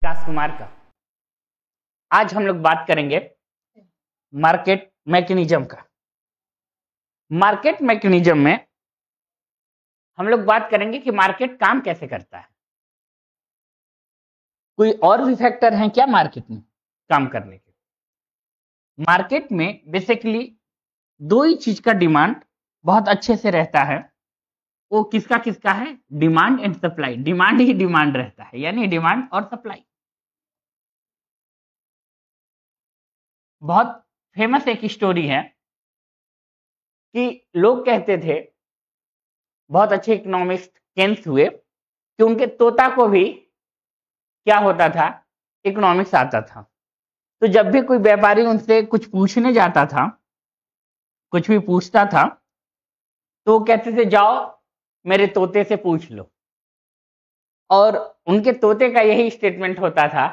विकास कुमार का। आज हम लोग बात करेंगे मार्केट मैकेनिज्म का। मार्केट मैकेनिज्म में हम लोग बात करेंगे कि मार्केट काम कैसे करता है। कोई और भी फैक्टर हैं क्या मार्केट में काम करने के? मार्केट में बेसिकली दो ही चीज का डिमांड बहुत अच्छे से रहता है। वो किसका किसका है? Demand and supply. Demand he demand रहता है, यानी डिमांड और सप्लाई। बहुत फेमस एक स्टोरी है कि लोग कहते थे, बहुत अच्छे इकोनॉमिस्ट केन्स हुए, कि उनके तोता को भी क्या होता था? इकोनॉमिक्स आता था। तो जब भी कोई व्यापारी उनसे कुछ पूछने जाता था, कुछ भी पूछता था, तो कहते थे जाओ मेरे तोते से पूछ लो। और उनके तोते का यही स्टेटमेंट होता था,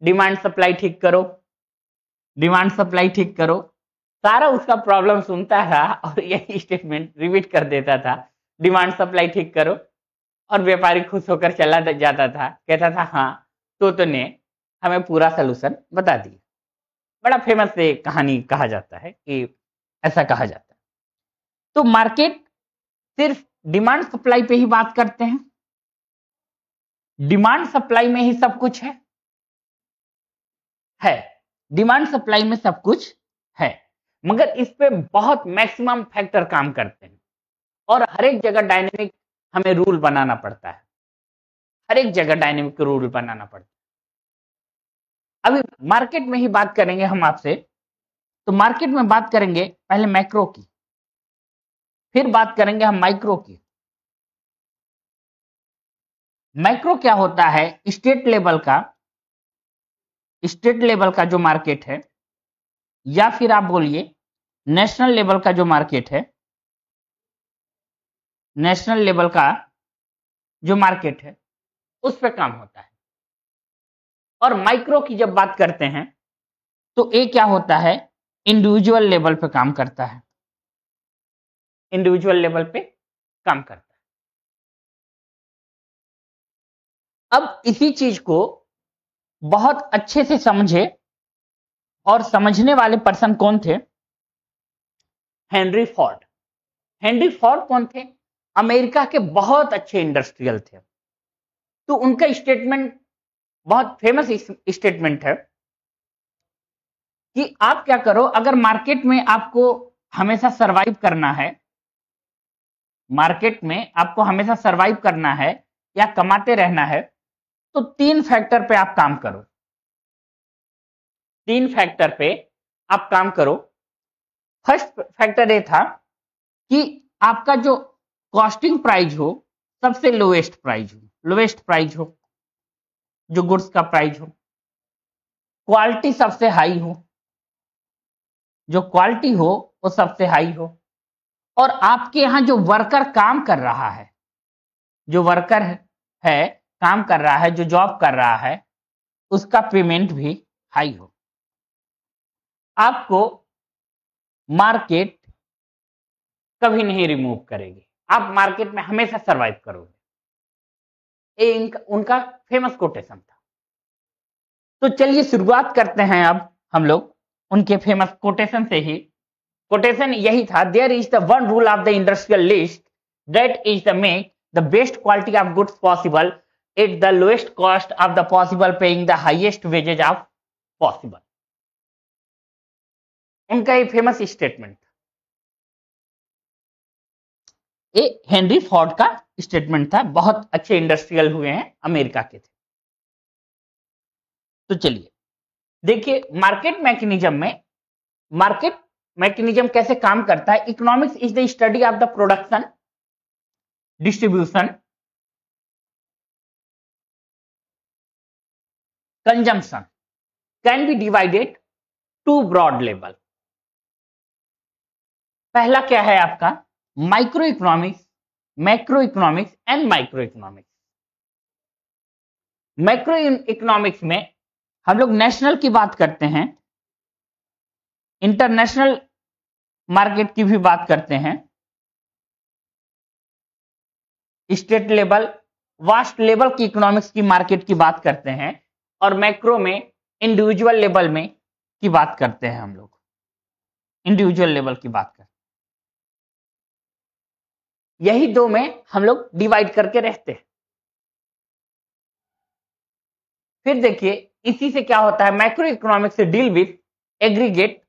डिमांड सप्लाई ठीक करो, डिमांड सप्लाई ठीक करो। सारा उसका प्रॉब्लम सुनता था और यही स्टेटमेंट रिपीट कर देता था, डिमांड सप्लाई ठीक करो। और व्यापारी खुश होकर चला जाता था, कहता था हाँ तोते ने हमें पूरा सलूशन बता दिया। बड़ा फेमस ये कहानी कहा जाता है कि ऐसा कहा जाता है। तो मार्केट सिर्फ डिमांड सप्लाई पे ही बात करते हैं, डिमांड सप्लाई में ही सब कुछ है। डिमांड सप्लाई में सब कुछ है, मगर इस पे बहुत मैक्सिमम फैक्टर काम करते हैं और हर एक जगह डायनेमिक हमें रूल बनाना पड़ता है। हर एक जगह डायनेमिक रूल बनाना पड़ता है। अभी मार्केट में ही बात करेंगे हम आपसे। तो मार्केट में बात करेंगे पहले मैक्रो की, फिर बात करेंगे हम माइक्रो की। मैक्रो क्या होता है? स्टेट लेवल का जो मार्केट है, या फिर आप बोलिए नेशनल लेवल का जो मार्केट है, नेशनल लेवल का जो मार्केट है उस पे काम होता है। और माइक्रो की जब बात करते हैं तो ये क्या होता है? इंडिविजुअल लेवल पे काम करता है, इंडिविजुअल लेवल पे काम करता है। अब इसी चीज को बहुत अच्छे से समझे और समझने वाले पर्सन कौन थे? Henry Ford. हेनरी फोर्ड कौन थे? अमेरिका के बहुत अच्छे इंडस्ट्रियल थे। तो उनका स्टेटमेंट बहुत फेमस स्टेटमेंट है कि आप क्या करो, अगर मार्केट में आपको हमेशा सरवाइव करना है, मार्केट में आपको हमेशा सरवाइव करना है या कमाते रहना है, तो तीन फैक्टर पे आप काम करो। तीन फैक्टर पे आप काम करो। फर्स्ट फैक्टर ये था कि आपका जो कॉस्टिंग प्राइस हो सबसे लोएस्ट प्राइस हो, जो गुड्स का प्राइस हो। क्वालिटी सबसे हाई हो, जो क्वालिटी हो वो सबसे हाई हो। और आपके यहां जो वर्कर काम कर रहा है, जो वर्कर है काम कर रहा है, जो जॉब कर रहा है, उसका पेमेंट भी हाई हो। आपको मार्केट कभी नहीं रिमूव करेगी, आप मार्केट में हमेशा सरवाइव करोगे। ये उनका फेमस कोटेशन था। तो चलिए शुरुआत करते हैं अब हम लोग उनके फेमस कोटेशन से ही। कोटेशन यही था, there is the one rule of the industrialist that is the make the best quality of goods possible at the lowest cost of the possible, paying the highest wages of possible. उनका ये famous statement था। ये Henry Ford का statement था, बहुत अच्छे industrial हुए हैं, अमेरिका के थे। तो चलिए देखिए मार्केट मैकेनिज्म कैसे काम करता है। Economics is the study of the production, distribution, consumption can be divided to broad level. पहला क्या है आपका? Micro economics, macro economics and micro economics. Macro economics में हम लोग नेशनल की बात करते हैं, इंटरनेशनल मार्केट की भी बात करते हैं, स्टेट लेवल, वास्ट लेवल की इकोनॉमिक्स की मार्केट की बात करते हैं, और मैक्रो में इंडिविजुअल लेवल में की बात करते हैं हम लोग, इंडिविजुअल लेवल की बात करते हैं। यही दो में हम लोग डिवाइड करके रहते हैं। फिर देखिए इसी से क्या होता है, मैक्रो इकोनॉमिक्स से डील विथ एग्रीगेट,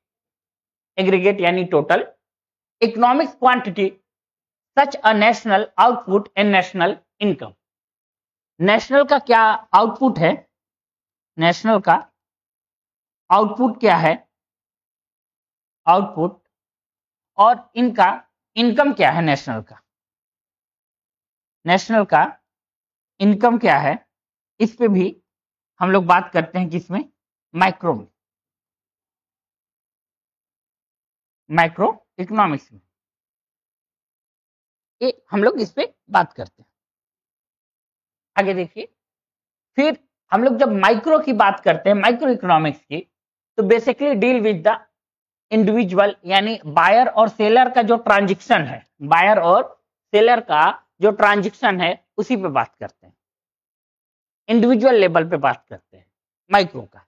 एग्रीगेट यानी total economics quantity such a national output and national income. National का क्या आउटपुट है, नेशनल का आउटपुट क्या है, आउटपुट, और इनका इनकम क्या है, नेशनल का, नेशनल का इनकम क्या है, इस पे भी हम लोग बात करते हैं किसमें, माइक्रो में, माइक्रो इकोनॉमिक्स में, ये हम लोग इस पे बात करते हैं। आगे देखिए, फिर हम लोग जब माइक्रो की बात करते हैं, माइक्रो इकोनॉमिक्स की, तो basically deal with the individual यानी बायर और सेलर का जो ट्रांजैक्शन है, बायर और सेलर का जो ट्रांजैक्शन है उसी पे बात करते हैं, इंडिविजुअल लेवल पे बात करते हैं माइक्रो का।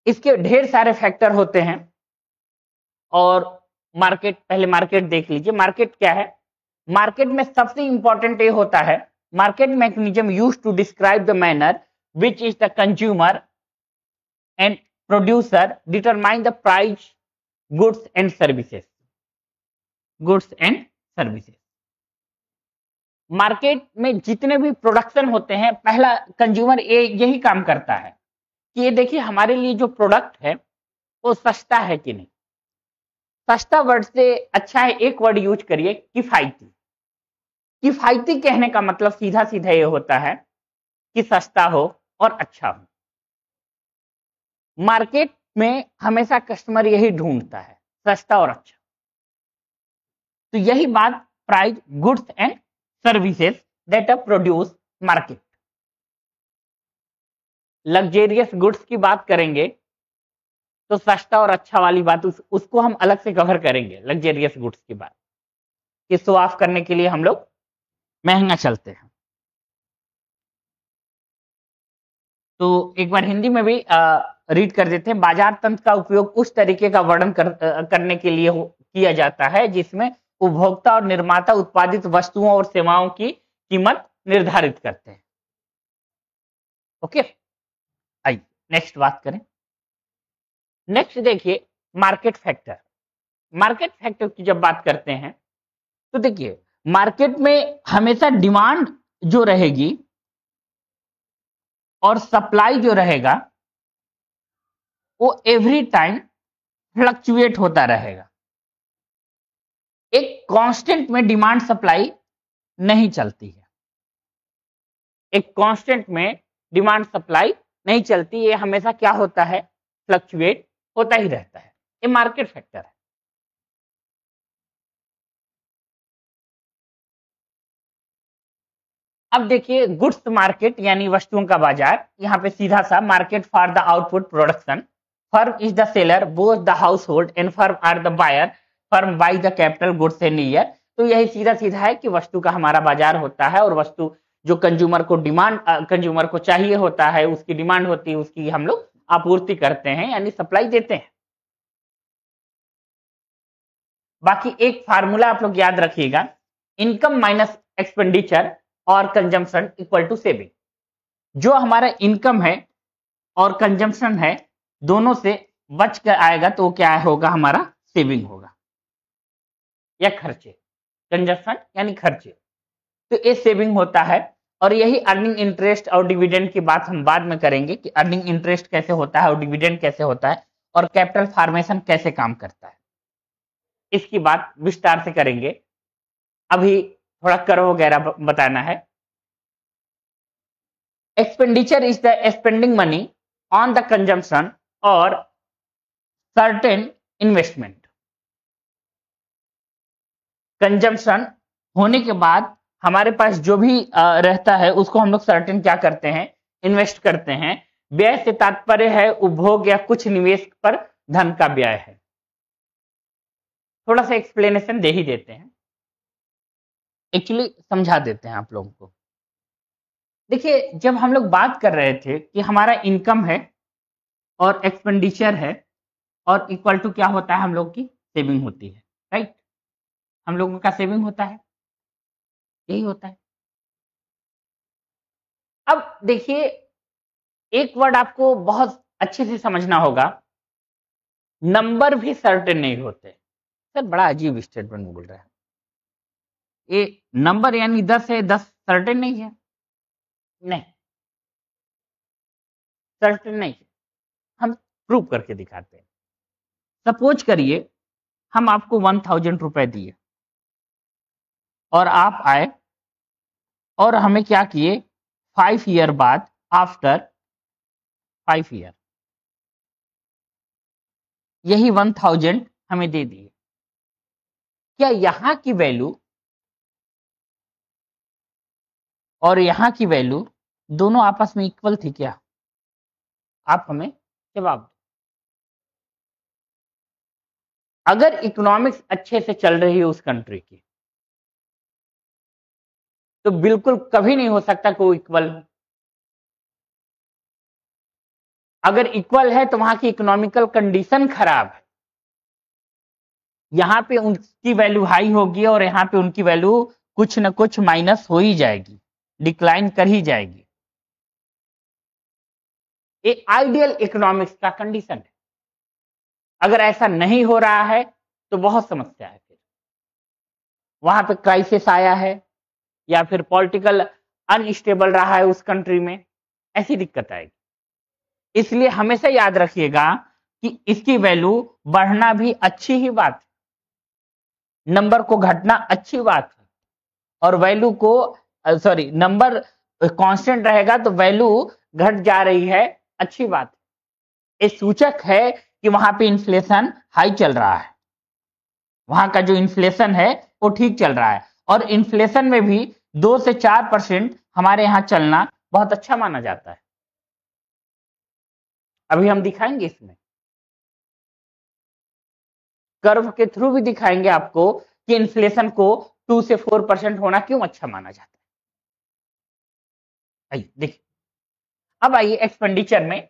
इसके ढेर सारे फैक्टर होते हैं और मार्केट, पहले मार्केट देख लीजिए। मार्केट क्या है, मार्केट में सबसे इंपॉर्टेंट ये होता है, market mechanism used to describe the manner which is the consumer and producer determine the price goods and services, goods and services. Market में जितने भी प्रोडक्शन होते हैं, पहला कंज्यूमर यही काम करता है कि ये देखिए हमारे लिए जो प्रोडक्ट है वो सस्ता है कि नहीं। सस्ता वर्ड से अच्छा है एक वर्ड यूज करिए, किफायती। किफायती कहने का मतलब सीधा सीधा ये होता है कि सस्ता हो और अच्छा हो। मार्केट में हमेशा कस्टमर यही ढूंढता है, सस्ता और अच्छा। तो यही बात price goods and services that are produce market. Luxurious goods की बात करेंगे तो सस्ता और अच्छा वाली बात उसको हम अलग से कवर करेंगे, लग्जेरियस गुड्स की बात, कि शो ऑफ करने के लिए हम लोग महंगा चलते हैं। तो एक बार हिंदी में भी रीड कर देते हैं। बाजार तंत्र का उपयोग उस तरीके का वर्णन करने के लिए किया जाता है जिसमें उपभोक्ता और निर्माता उत्पादित वस्तुओं और सेवाओं की कीमत निर्धारित करते हैं। ओके, आइए नेक्स्ट बात करें। नेक्स्ट देखिए मार्केट फैक्टर। मार्केट फैक्टर की जब बात करते हैं तो देखिए मार्केट में हमेशा डिमांड जो रहेगी और सप्लाई जो रहेगा वो एवरी टाइम फ्लक्चुएट होता रहेगा। एक कांस्टेंट में डिमांड सप्लाई नहीं चलती है, एक कांस्टेंट में डिमांड सप्लाई नहीं चलती, ये हमेशा क्या होता है, फ्लक्चुएट होता ही रहता है। ये मार्केट फैक्टर है। अब देखिए गुड्स मार्केट यानी वस्तुओं का बाजार, यहाँ पे सीधा सा market for the output production, firm is the seller, both the household and firm are the buyer, firm buy the capital goods and year. तो यही सीधा सीधा है कि वस्तु का हमारा बाजार होता है और वस्तु जो कंज्यूमर को डिमांड, कंज्यूमर को चाहिए होता है, उसकी डिमांड होती है, उसकी हम लोग आपूर्ति करते हैं यानी सप्लाई देते हैं। बाकी एक फार्मूला आप लोग याद रखिएगा, इनकम माइनस एक्सपेंडिचर और कंजम्पशन इक्वल टू सेविंग। जो हमारा इनकम है और कंजम्पशन है दोनों से बच कर आएगा तो क्या होगा, हमारा सेविंग होगा या खर्चे। कंजम्पशन यानी खर्चे, तो ये सेविंग होता है। और यही अर्निंग इंटरेस्ट और डिविडेंड की बात हम बाद में करेंगे कि अर्निंग इंटरेस्ट कैसे होता है और डिविडेंड कैसे होता है और कैपिटल फॉर्मेशन कैसे काम करता है, इसकी बात विस्तार से करेंगे। अभी थोड़ा कर वगैरह बताना है। Expenditure is the spending money on the consumption और सर्टेन इन्वेस्टमेंट। कंजम्पशन होने के बाद हमारे पास जो भी रहता है उसको हम लोग सर्टेन क्या करते हैं, इन्वेस्ट करते हैं। व्यय से तात्पर्य है उपभोग या कुछ निवेश पर धन का व्यय है। थोड़ा सा एक्सप्लेनेशन दे ही देते हैं, एक्चुअली समझा देते हैं आप लोगों को। देखिए, जब हम लोग बात कर रहे थे कि हमारा इनकम है और एक्सपेंडिचर है और इक्वल टू क्या होता है, हम लोग की सेविंग होती है, राइट। हम लोगों का सेविंग होता है, यही होता है। अब देखिए, एक वर्ड आपको बहुत अच्छे से समझना होगा, नंबर भी सर्टेन नहीं होते। सर बड़ा अजीब स्टेटमेंट बोल रहा है, ये नंबर यानी 10 है, 10 सर्टेन नहीं है। नहीं, सर्टेन नहीं है। हम प्रूव करके दिखाते हैं। सपोज करिए हम आपको 1000 रुपए दिए और आप आए और हमें क्या किए, 5 ईयर बाद, आफ्टर 5 ईयर, यही 1000 हमें दे दिए। क्या यहां की वैल्यू और यहां की वैल्यू दोनों आपस में इक्वल थी क्या? आप हमें जवाब दो। अगर इकोनॉमिक्स अच्छे से चल रही है उस कंट्री की, तो बिल्कुल कभी नहीं हो सकता कि वो इक्वल हो। अगर इक्वल है तो वहां की इकोनॉमिकल कंडीशन खराब है, यहां पे उनकी वैल्यू हाई होगी और यहां पे उनकी वैल्यू कुछ न कुछ माइनस हो ही जाएगी, डिक्लाइन कर ही जाएगी। ये आइडियल इकोनॉमिक्स का कंडीशन है। अगर ऐसा नहीं हो रहा है तो बहुत समस्या है। फिर वहां पे क्राइसिस आया है या फिर पॉलिटिकल अनस्टेबल रहा है उस कंट्री में, ऐसी दिक्कत आएगी। इसलिए हमेशा याद रखिएगा कि इसकी वैल्यू बढ़ना भी अच्छी ही बात है, नंबर को घटना अच्छी बात है, और वैल्यू को, सॉरी, नंबर कांस्टेंट रहेगा तो वैल्यू घट जा रही है, अच्छी बात है। ये सूचक है कि वहां पे इन्फ्लेशन हाई चल रहा है, वहां का जो इन्फ्लेशन है वो ठीक चल रहा है, और इन्फ्लेशन में भी 2 से 4% हमारे यहां चलना बहुत अच्छा माना जाता है। अभी हम दिखाएंगे, इसमें कर्व के थ्रू भी दिखाएंगे आपको कि इन्फ्लेशन को 2 से 4% होना क्यों अच्छा माना जाता है। आइए देखिए, अब आइए एक्सपेंडिचर में,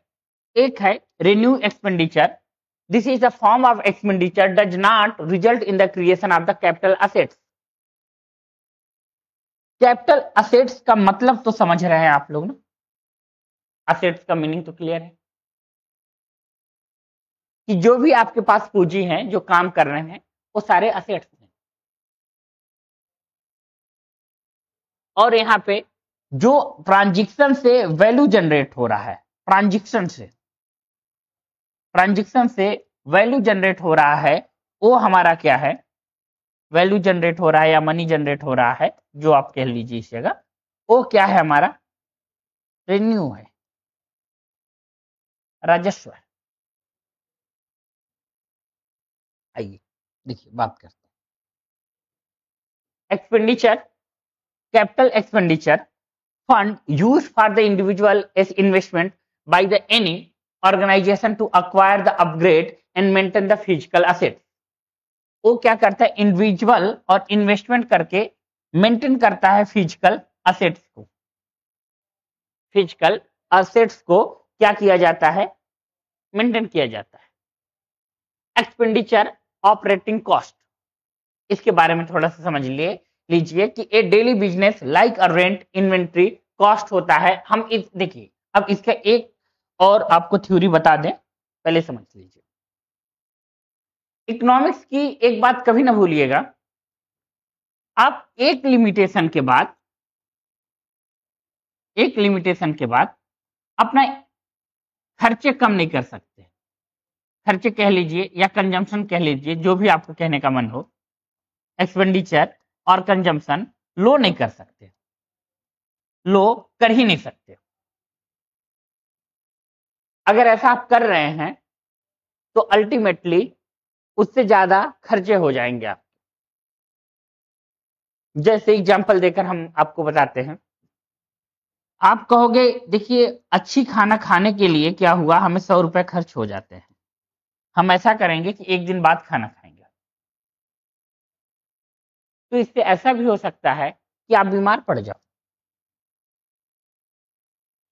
एक है renew expenditure. This is a form of expenditure does not result in the creation of the capital assets. Capital assets का मतलब तो समझ रहे हैं आप लोग ना, असेट्स का मीनिंग तो क्लियर है कि जो भी आपके पास पूंजी है, जो काम कर रहे हैं, वो सारे असेट्स हैं। और यहाँ पे जो ट्रांजिक्शन से वैल्यू जनरेट हो रहा है, ट्रांजिक्शन से वैल्यू जनरेट हो रहा है, वो हमारा क्या है, वैल्यू जनरेट हो रहा है या मनी जनरेट हो रहा है, जो आप कह लीजिए इस जगह, वो क्या है, हमारा रेन्यू है, राजस्व है। आइए देखिए, बात करते हैं expenditure. Capital expenditure fund used for the individual as investment by the any organization to acquire the upgrade and maintain the physical assets. वो क्या करता है, इंडिविजुअल और इन्वेस्टमेंट करके मेंटेन करता है फिजिकल असेट्स को। फिजिकल असेट्स को क्या किया जाता है, मेंटेन किया जाता है। एक्सपेंडिचर ऑपरेटिंग कॉस्ट, इसके बारे में थोड़ा सा समझ लीजिए कि a daily business like a rent inventory cost होता है। हम इस देखिए, अब इसका एक और आपको थ्योरी बता दें, पहले समझ लीजिए। इकोनॉमिक्स की एक बात कभी ना भूलिएगा, आप एक लिमिटेशन के बाद अपना खर्चे कम नहीं कर सकते। खर्चे कह लीजिए या कंजम्पशन कह लीजिए, जो भी आपको कहने का मन हो, एक्सपेंडिचर और कंजम्पशन लो नहीं कर सकते, लो कर ही नहीं सकते। अगर ऐसा आप कर रहे हैं तो अल्टीमेटली उससे ज्यादा खर्चे हो जाएंगे आप। जैसे एग्जांपल देकर हम आपको बताते हैं, आप कहोगे देखिए अच्छी खाना खाने के लिए क्या हुआ, हमें 100 रुपए खर्च हो जाते हैं, हम ऐसा करेंगे कि एक दिन बाद खाना खाएंगे। तो इससे ऐसा भी हो सकता है कि आप बीमार पड़ जाओ,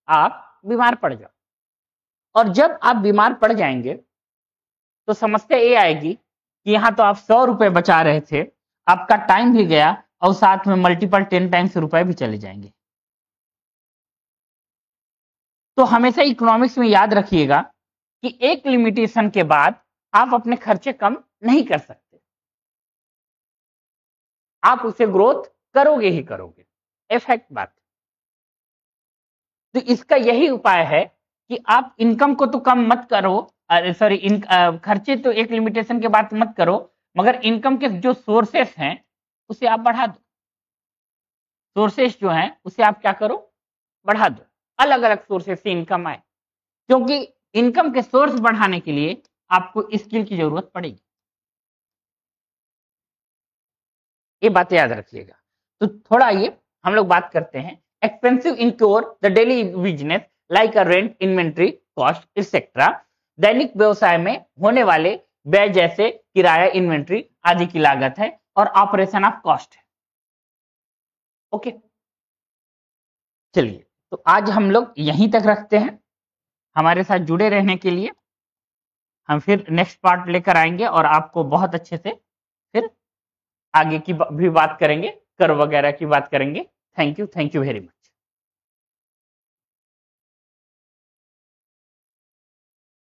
आप बीमार पड़ जाओ। और जब आप बीमार पड़ जाएंगे तो समस्या ये आएगी कि यहाँ तो आप 100 रुपए बचा रहे थे, आपका टाइम भी गया और साथ में मल्टीपल 10 टाइम्स रुपए भी चले जाएंगे। तो हमेशा इकोनॉमिक्स में याद रखिएगा कि एक लिमिटेशन के बाद आप अपने खर्चे कम नहीं कर सकते, आप उसे ग्रोथ करोगे ही करोगे, इफेक्ट बात। तो इसका यही उपाय है कि आप इनकम को तो कम मत करो, सॉरी खर्चे तो एक लिमिटेशन के बाद मत करो, मगर इनकम के जो सोर्सेस हैं उसे आप बढ़ा दो। सोर्सेस जो हैं उसे आप क्या करो, बढ़ा दो, अलग अलग सोर्सेस से इनकम आए, क्योंकि इनकम के सोर्स बढ़ाने के लिए आपको स्किल की जरूरत पड़ेगी। ये बातें याद रखिएगा। तो थोड़ा आइए हम लोग बात करते हैं expensive incur the daily business like a rent, inventory cost etcetera. दैनिक व्यवसाय में होने वाले व्यय जैसे किराया, इन्वेंट्री आदि की लागत है और ऑपरेशन ऑफ कॉस्ट है। ओके, चलिए तो आज हम लोग यहीं तक रखते हैं। हमारे साथ जुड़े रहने के लिए हम फिर नेक्स्ट पार्ट लेकर आएंगे और आपको बहुत अच्छे से फिर आगे की भी बात करेंगे, कर वगैरह की बात करेंगे। Thank you very much.